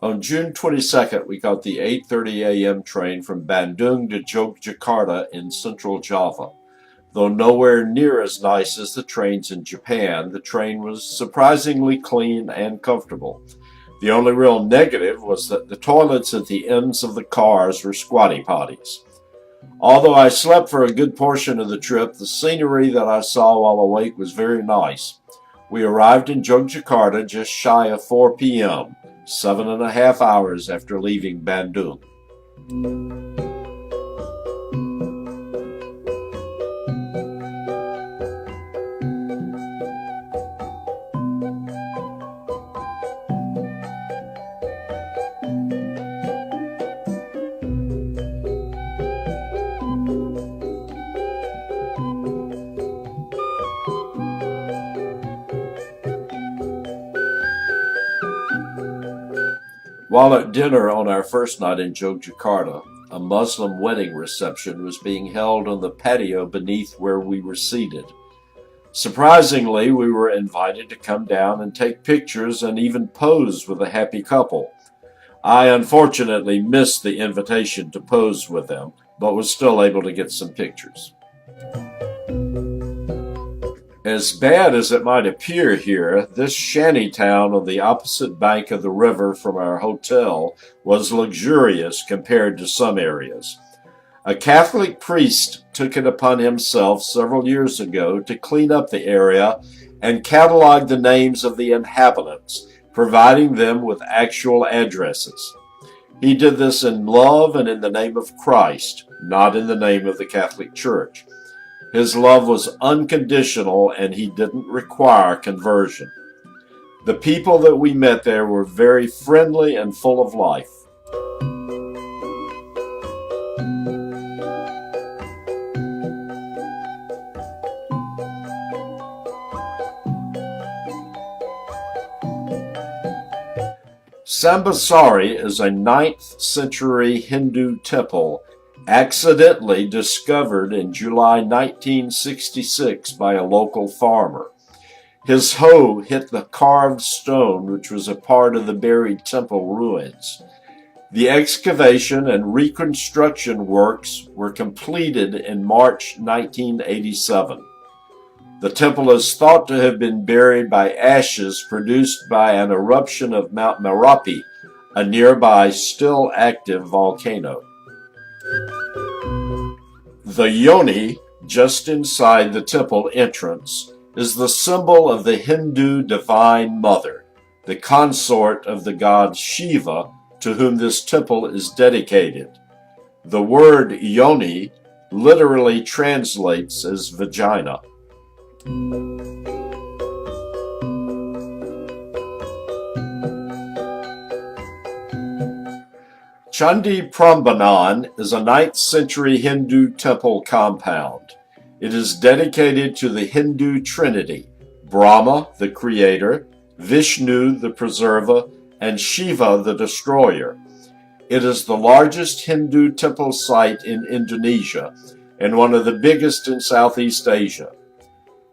On June 22nd, we got the 8:30 a.m. train from Bandung to Yogyakarta in central Java. Though nowhere near as nice as the trains in Japan, the train was surprisingly clean and comfortable. The only real negative was that the toilets at the ends of the cars were squatty potties. Although I slept for a good portion of the trip, the scenery that I saw while awake was very nice. We arrived in Yogyakarta just shy of 4 p.m., 7.5 hours after leaving Bandung. While at dinner on our first night in Yogyakarta, a Muslim wedding reception was being held on the patio beneath where we were seated. Surprisingly, we were invited to come down and take pictures and even pose with a happy couple. I unfortunately missed the invitation to pose with them, but was still able to get some pictures. As bad as it might appear here, this shanty town on the opposite bank of the river from our hotel was luxurious compared to some areas. A Catholic priest took it upon himself several years ago to clean up the area and catalog the names of the inhabitants, providing them with actual addresses. He did this in love and in the name of Christ, not in the name of the Catholic Church. His love was unconditional and he didn't require conversion. The people that we met there were very friendly and full of life. Sambasari is a 9th century Hindu temple accidentally discovered in July 1966 by a local farmer. His hoe hit the carved stone, which was a part of the buried temple ruins. The excavation and reconstruction works were completed in March 1987. The temple is thought to have been buried by ashes produced by an eruption of Mount Merapi, a nearby still active volcano. The yoni, just inside the temple entrance, is the symbol of the Hindu Divine Mother, the consort of the god Shiva, to whom this temple is dedicated. The word yoni literally translates as vagina. Chandi Prambanan is a 9th century Hindu temple compound. It is dedicated to the Hindu Trinity, Brahma, the creator, Vishnu, the preserver, and Shiva, the destroyer. It is the largest Hindu temple site in Indonesia and one of the biggest in Southeast Asia.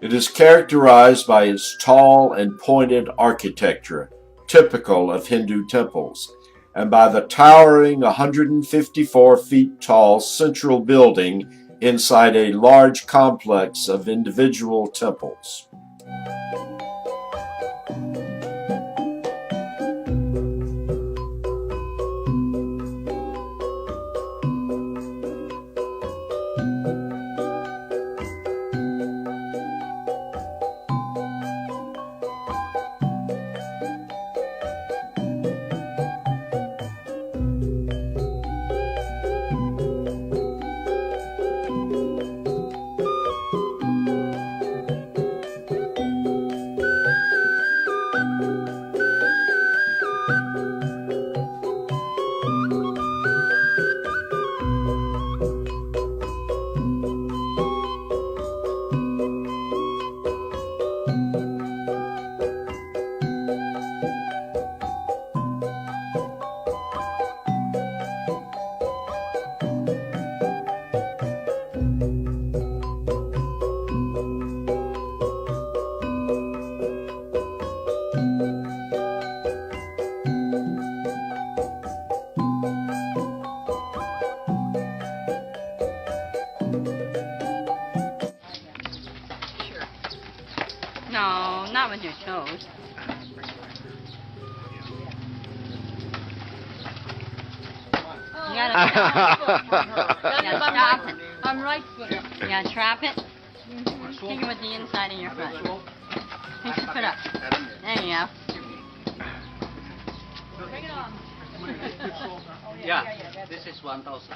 It is characterized by its tall and pointed architecture, typical of Hindu temples, and by the towering 154 feet tall central building inside a large complex of individual temples. No, not with your toes. You gotta stop it. I'm right footed. You gotta trap it. Kick it with the inside of your foot. Push your foot up. There you go. Bring it on. Yeah, this is 1,000.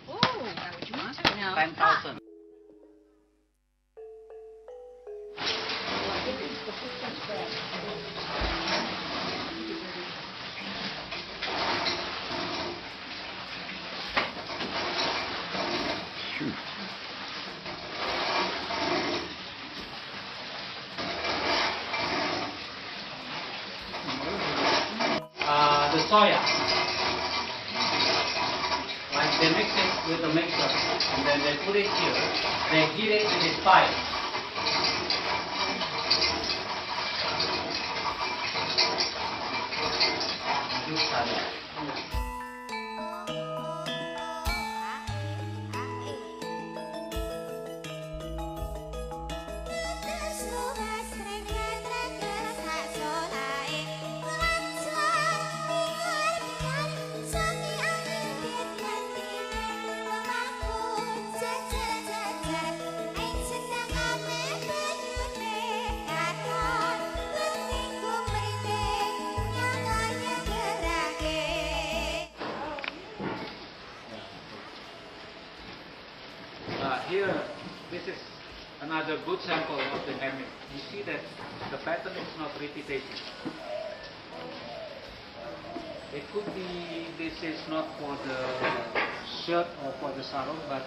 Ooh. No. 10,000. The soya, like they mix it with the mixer, and then they put it here. They heat it with this pipe. Here, this is another good sample of the hemming. You see that the pattern is not repetitive. It could be this is not for the shirt or for the sarong, but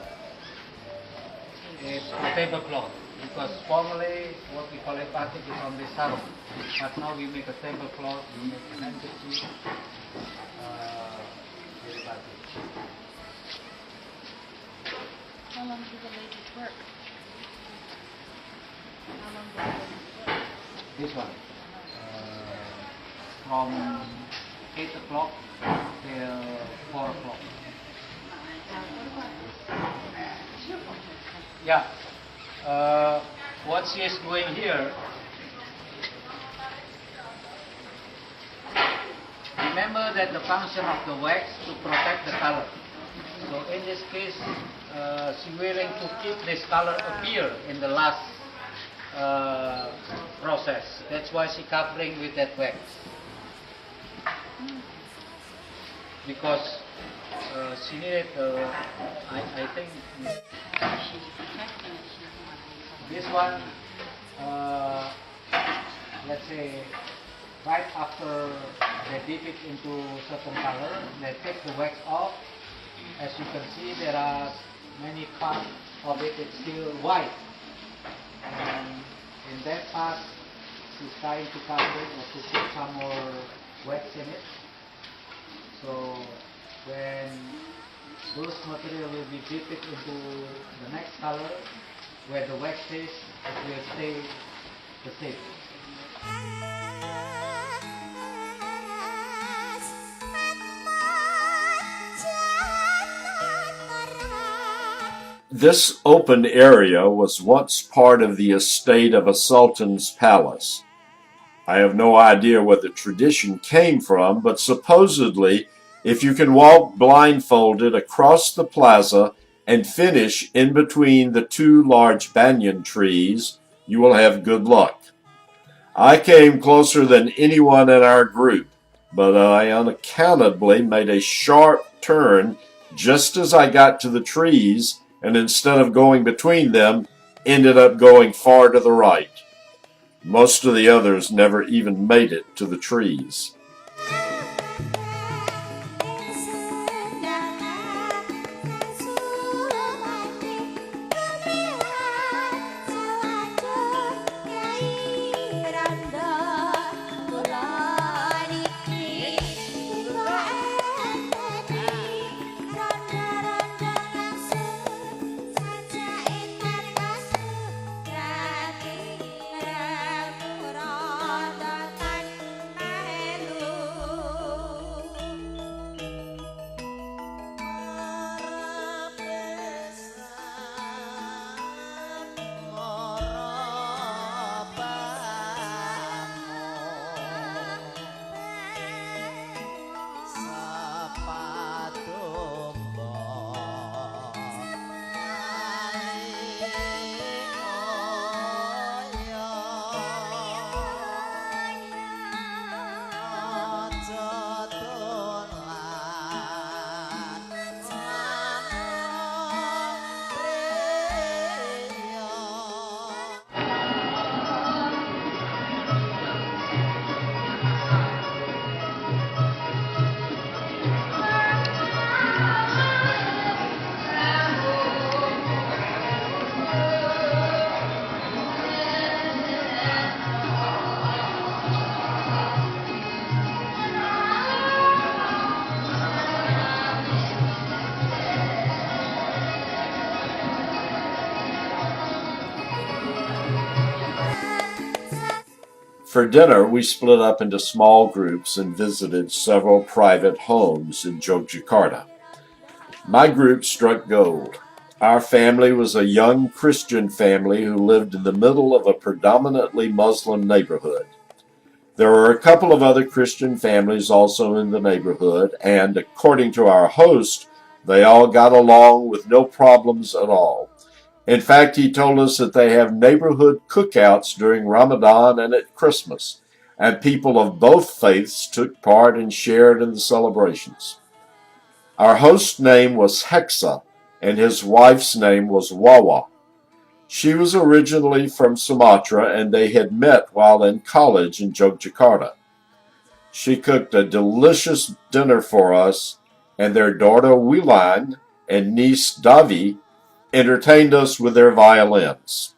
it's a tablecloth. Because formerly what we call a batik is on the sarong. But now we make a tablecloth, we make a handkerchief with batik. How long do the ladies work? How long do the ladies work? This one. From 8 o'clock till 4 o'clock. Yeah. What she is doing here, remember that the function of the wax to protect the color. So in this case, she's willing to keep this color appear in the last process. That's why she covering with that wax. Because she needed, I think, She's protecting it. She doesn't want to this one, let's say, right after they dip it into certain color, they take the wax off. As you can see, there are many parts of it, it's still white. And in that part, she's trying to cover it or to put some more wax in it. So when those material will be dipped into the next color, where the wax is, it will stay the same. This open area was once part of the estate of a sultan's palace. I have no idea where the tradition came from, but supposedly, if you can walk blindfolded across the plaza and finish in between the two large banyan trees, you will have good luck. I came closer than anyone in our group, but I unaccountably made a sharp turn just as I got to the trees, and instead of going between them, ended up going far to the right. Most of the others never even made it to the trees. For dinner, we split up into small groups and visited several private homes in Yogyakarta. My group struck gold. Our family was a young Christian family who lived in the middle of a predominantly Muslim neighborhood. There were a couple of other Christian families also in the neighborhood, and according to our host, they all got along with no problems at all. In fact, he told us that they have neighborhood cookouts during Ramadan and at Christmas, and people of both faiths took part and shared in the celebrations. Our host's name was Hexa, and his wife's name was Wawa. She was originally from Sumatra, and they had met while in college in Yogyakarta. She cooked a delicious dinner for us, and their daughter Wilan and niece Davi entertained us with their violins.